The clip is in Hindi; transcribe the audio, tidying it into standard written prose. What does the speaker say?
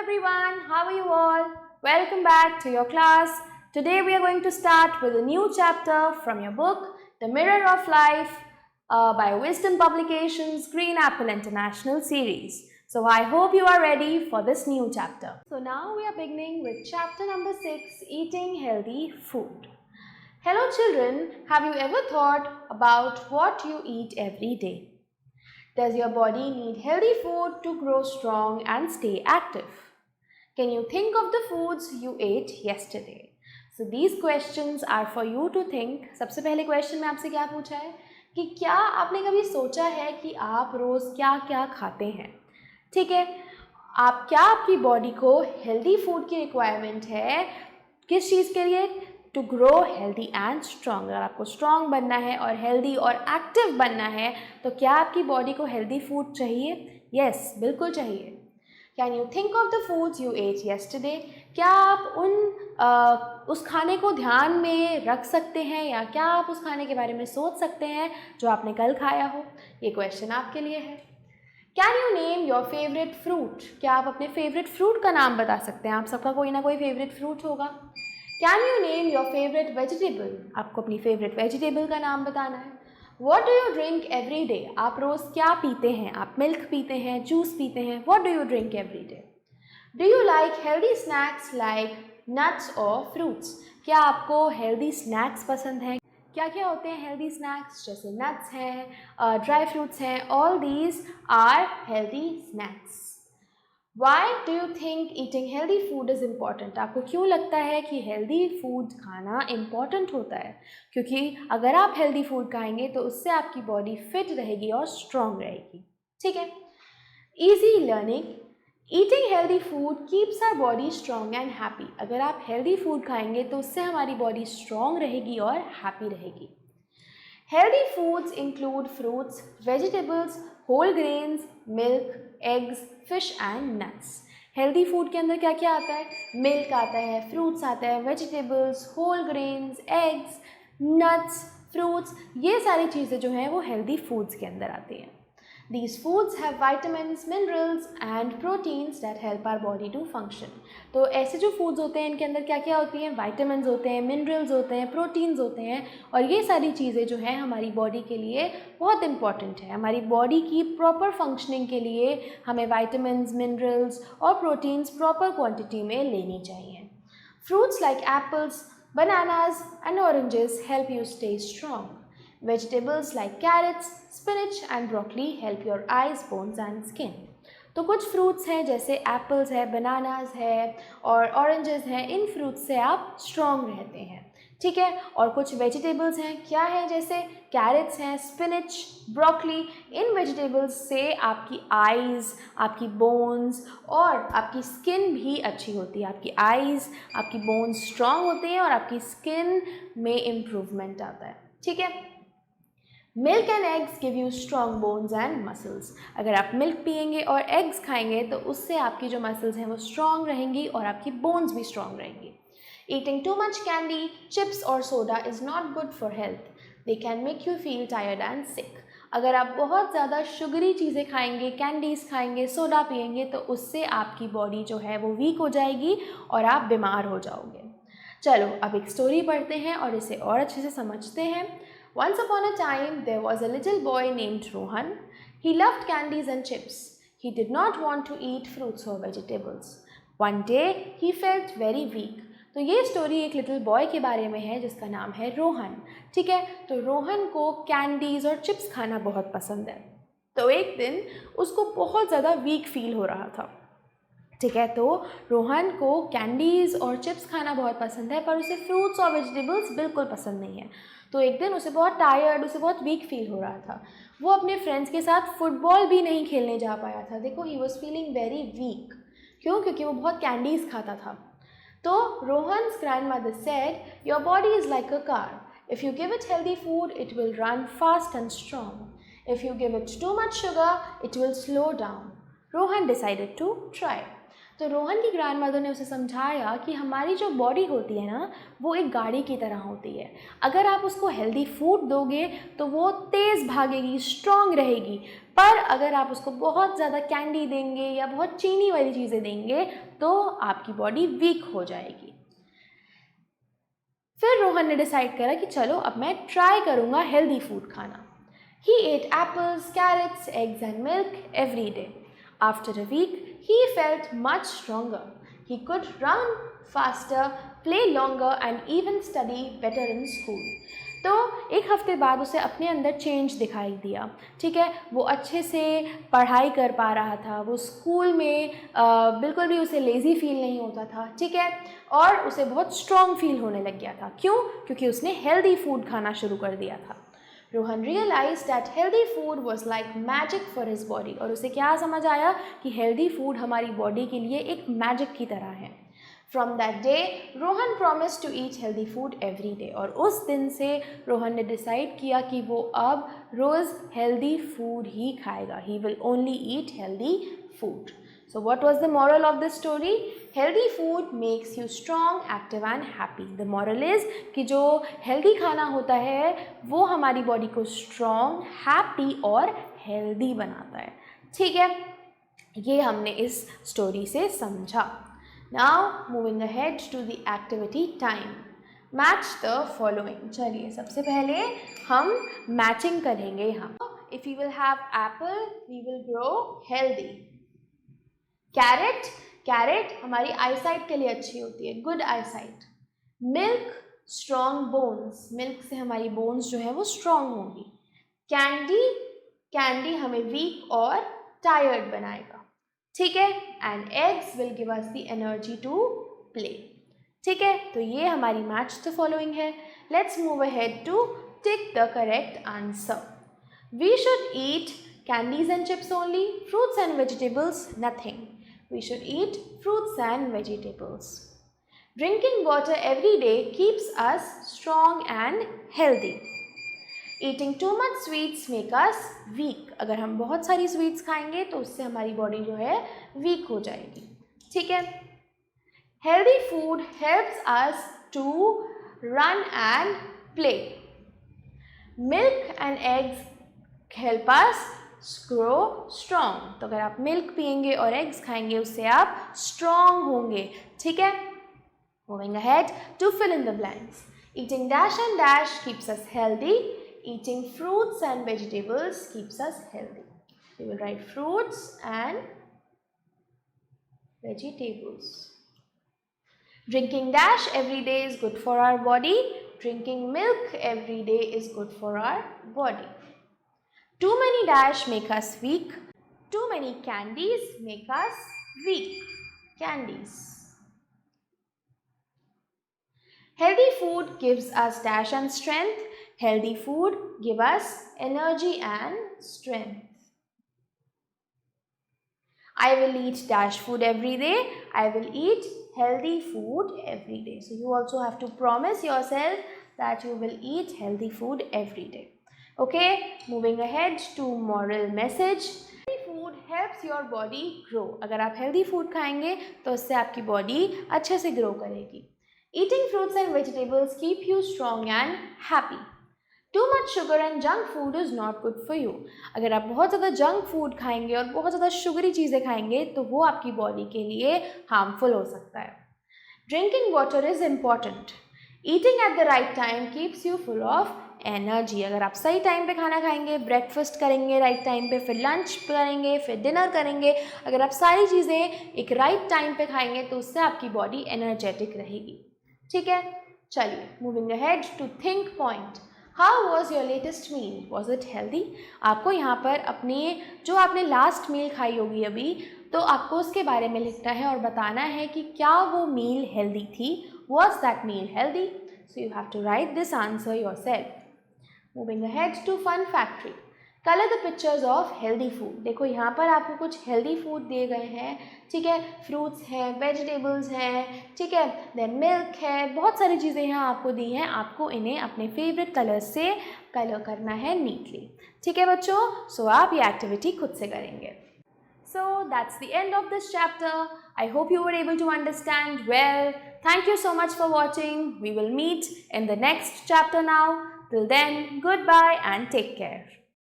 everyone, how are you all? Welcome back to your class. Today we are going to start with a new chapter from your book, The Mirror of Life by Wisdom Publications Green Apple International Series. So I hope you are ready for this new chapter. So now we are beginning with chapter number 6, Eating Healthy Food. Hello children, have you ever thought about what you eat every day? Does your body need healthy food to grow strong and stay active? Can you think of the foods you ate yesterday? So these questions are for you to think. सबसे पहले क्वेश्चन में आपसे क्या पूछा है कि क्या आपने कभी सोचा है कि आप रोज़ क्या क्या खाते हैं? ठीक है, आपकी बॉडी को हेल्दी फूड की रिक्वायरमेंट है किस चीज़ के लिए? To grow healthy and strong. अगर आपको स्ट्रॉन्ग बनना है और हेल्दी और एक्टिव बनना है तो क्या आपकी बॉडी को हेल्दी फूड चाहिए? यस, बिल्कुल चाहिए. Can you think of the foods you ate yesterday? क्या आप उस खाने को ध्यान में रख सकते हैं या क्या आप उस खाने के बारे में सोच सकते हैं जो आपने कल खाया हो? ये क्वेश्चन आपके लिए है. Can you name your favourite fruit? क्या आप अपने फेवरेट फ्रूट का नाम बता सकते हैं? आप सबका कोई ना कोई फेवरेट फ्रूट होगा. Can you name your favourite vegetable? आपको अपनी फेवरेट वेजिटेबल का नाम बताना है. What do you drink every day? आप रोज़ क्या पीते हैं? आप मिल्क पीते हैं, जूस पीते हैं. What do you drink every day? Do you like healthy snacks like nuts और फ्रूट्स? क्या आपको हेल्दी स्नैक्स पसंद हैं? क्या क्या होते हैं हेल्दी स्नैक्स? जैसे नट्स हैं, ड्राई फ्रूट्स हैं. All these are healthy snacks. Why do you think eating healthy food is important? आपको क्यों लगता है कि हेल्दी फूड खाना इम्पॉर्टेंट होता है? क्योंकि अगर आप हेल्दी फूड खाएंगे तो उससे आपकी बॉडी फिट रहेगी और स्ट्रॉन्ग रहेगी. ठीक है. Easy learning. Eating healthy food keeps our body strong and happy. अगर आप हेल्दी फूड खाएंगे तो उससे हमारी बॉडी स्ट्रॉन्ग रहेगी और हैप्पी रहेगी. Healthy foods include fruits, vegetables, whole grains, milk, eggs, fish and nuts. Healthy food के अंदर क्या क्या आता है? मिल्क आता है, फ्रूट्स आता है, vegetables, whole grains, eggs, nuts, fruits, ये सारी चीज़ें जो हैं वो हेल्दी फूड्स के अंदर आती हैं. These foods have vitamins, minerals and proteins that help our body to function. तो ऐसे जो फूड्स होते हैं इनके अंदर क्या क्या होती हैं? विटामिन्स होते हैं, मिनरल्स होते हैं, प्रोटीन्स होते हैं और ये सारी चीज़ें जो हैं हमारी बॉडी के लिए बहुत इंपॉर्टेंट है. हमारी बॉडी की प्रॉपर फंक्शनिंग के लिए हमें विटामिन्स, मिनरल्स और प्रोटीन्स प्रॉपर क्वांटिटी में लेनी चाहिए. Fruits like apples, bananas and oranges help you stay strong. Vegetables like carrots, spinach and broccoli help your eyes, bones and skin. तो कुछ फ्रूट्स हैं जैसे एप्पल्स है, बनानास है और ऑरेंजेस हैं. इन फ्रूट्स से आप स्ट्रॉन्ग रहते हैं. ठीक है. और कुछ वेजिटेबल्स हैं, क्या है? जैसे कैरेट्स हैं, स्पिनच, ब्रोकली. इन वेजिटेबल्स से आपकी आईज़, आपकी बोन्स और आपकी स्किन भी अच्छी होती है. आपकी आईज़, आपकी बोन्स स्ट्रॉन्ग होती हैं और आपकी स्किन में इम्प्रूवमेंट आता है. ठीक है. Milk and eggs give you strong bones and muscles. अगर आप मिल्क पियेंगे और एग्स खाएंगे तो उससे आपकी जो मसल्स हैं वो स्ट्रॉन्ग रहेंगी और आपकी बोन्स भी स्ट्रॉन्ग रहेंगी. Eating too much candy, chips और soda is not good for health. They can make you feel tired and sick. अगर आप बहुत ज़्यादा शुगरी चीज़ें खाएंगे, कैंडीज़ खाएंगे, सोडा पियेंगे तो उससे आपकी बॉडी जो है वो वीक हो जाएगी और आप बीमार हो जाओगे. चलो अब एक स्टोरी पढ़ते हैं और इसे और अच्छे से समझते हैं. Once upon a time, there was a little boy named Rohan. He loved candies and chips. He did not want to eat fruits or vegetables. One day, he felt very weak. तो ये स्टोरी एक लिटिल बॉय के बारे में है जिसका नाम है रोहन. ठीक है. तो रोहन को कैंडीज़ और चिप्स खाना बहुत पसंद है. तो एक दिन उसको बहुत ज़्यादा वीक फील हो रहा था. ठीक है. तो रोहन को कैंडीज़ और चिप्स खाना बहुत पसंद है पर उसे फ्रूट्स और वेजिटेबल्स बिल्कुल पसंद नहीं है. तो एक दिन उसे बहुत टायर्ड, उसे बहुत वीक फील हो रहा था. वो अपने फ्रेंड्स के साथ फुटबॉल भी नहीं खेलने जा पाया था. देखो, he was feeling very weak. क्यों? क्योंकि वो बहुत कैंडीज़ खाता था. तो Rohan's grandmother said, your body is like a car. If you give it healthy food it will run fast and strong. If you give it too much sugar it will slow down. Rohan decided to try. तो रोहन की ग्रैंडमदर ने उसे समझाया कि हमारी जो बॉडी होती है ना, वो एक गाड़ी की तरह होती है। अगर आप उसको हेल्दी फूड दोगे तो वो तेज़ भागेगी, स्ट्रॉन्ग रहेगी। पर अगर आप उसको बहुत ज़्यादा कैंडी देंगे या बहुत चीनी वाली चीज़ें देंगे तो आपकी बॉडी वीक हो जाएगी। फिर रोहन ने डिसाइड करा कि चलो अब मैं ट्राई करूँगा हेल्दी फूड खाना। He ate apples, carrots, eggs and milk every day. After a week, he felt much stronger. He could run faster, play longer and even study better in school. तो एक हफ्ते बाद उसे अपने अंदर चेंज दिखाई दिया। ठीक है, वो अच्छे से पढ़ाई कर पा रहा था, वो स्कूल में बिल्कुल भी उसे लेज़ी फील नहीं होता था। ठीक है, और उसे बहुत स्ट्रॉन्ग फील होने लग गया था। क्यों? क्योंकि उसने हेल्दी फूड खाना शुरू कर दिया था। Rohan realized that healthy food was like magic for his body. और उसे क्या समझ आया कि हेल्दी फूड हमारी बॉडी के लिए एक मैजिक की तरह है। From that day, Rohan promised to eat healthy food every day. और उस दिन से रोहन ने डिसाइड किया कि वो अब रोज़ हेल्दी फूड ही खाएगा। He will only eat healthy food. So what was the moral of this story? Healthy food makes you strong, active and happy. The moral is कि जो healthy खाना होता है वो हमारी बॉडी को strong, happy और healthy बनाता है। ठीक है, ये हमने इस स्टोरी से समझा। Now moving ahead to the activity time. Match the following. चलिए सबसे पहले हम मैचिंग करेंगे यहाँ। If we will have apple, we will grow healthy. Carrot हमारी आईसाइट के लिए अच्छी होती है, good eyesight. Milk, strong bones, milk से हमारी बोन्स जो है वो स्ट्रॉन्ग होंगी। कैंडी हमें वीक और टायर्ड बनाएगा। ठीक है, and eggs will give us the energy to play. ठीक है, तो ये हमारी मैच द फॉलोइंग है। Let's move ahead to tick the correct answer. We should eat candies and chips only, fruits and vegetables nothing. We should eat fruits and vegetables. Drinking water every day keeps us strong and healthy. Eating too much sweets make us weak. अगर हम बहुत सारी स्वीट्स खाएंगे तो उससे हमारी बॉडी जो है वीक हो जाएगी। ठीक है, Healthy food helps us to run and play. Milk and eggs help us grow strong. तो अगर आप मिल्क पियेंगे और एग्स खाएंगे उससे आप स्ट्रॉन्ग होंगे। ठीक है, moving ahead to fill in the blanks. Eating dash and dash keeps us healthy, eating fruits and vegetables keeps us healthy. We will write fruits and vegetables. Drinking dash every day is good for our body, drinking milk every day is good for our body. Too many dash make us weak. Too many candies make us weak. Candies. Healthy food gives us dash and strength. Healthy food give us energy and strength. I will eat dash food every day. I will eat healthy food every day. So you also have to promise yourself that you will eat healthy food every day. Okay, moving ahead to moral message. Healthy food helps your body grow. अगर आप healthy food खाएंगे तो उससे आपकी body अच्छे से grow करेगी। Eating fruits and vegetables keep you strong and happy. Too much sugar and junk food is not good for you. अगर आप बहुत ज़्यादा junk food खाएंगे और बहुत ज़्यादा शुगरी चीज़ें खाएंगे तो वो आपकी body के लिए harmful हो सकता है। Drinking water is important. Eating at the right time keeps you full of energy. अगर आप सही टाइम पे खाना खाएंगे, ब्रेकफास्ट करेंगे राइट टाइम पे, फिर लंच करेंगे, फिर डिनर करेंगे, अगर आप सारी चीज़ें एक राइट टाइम पे खाएंगे तो उससे आपकी बॉडी एनर्जेटिक रहेगी। ठीक है, चलिए moving ahead to think point. How was your latest meal, was it healthy? आपको यहाँ पर अपनी जो आपने लास्ट मील खाई होगी अभी, तो आपको उसके बारे में लिखना है और बताना है कि क्या वो मील हेल्दी थी। Was that meal healthy? So you have to write this answer yourself. Moving ahead to fun factory. Color the pictures of healthy food. देखो यहाँ पर आपको कुछ healthy food दिए गए हैं। ठीक है, fruits हैं, vegetables हैं, ठीक है, then milk है, बहुत सारी चीज़ें यहाँ आपको दी हैं। आपको इन्हें अपने favorite कलर्स से कलर करना है नीटली। ठीक है बच्चों, सो आप ये एक्टिविटी खुद से करेंगे। So that's the end of this chapter. I hope you were able to understand well. Thank you so much for watching. We will meet in the next chapter now. Till then, goodbye and take care.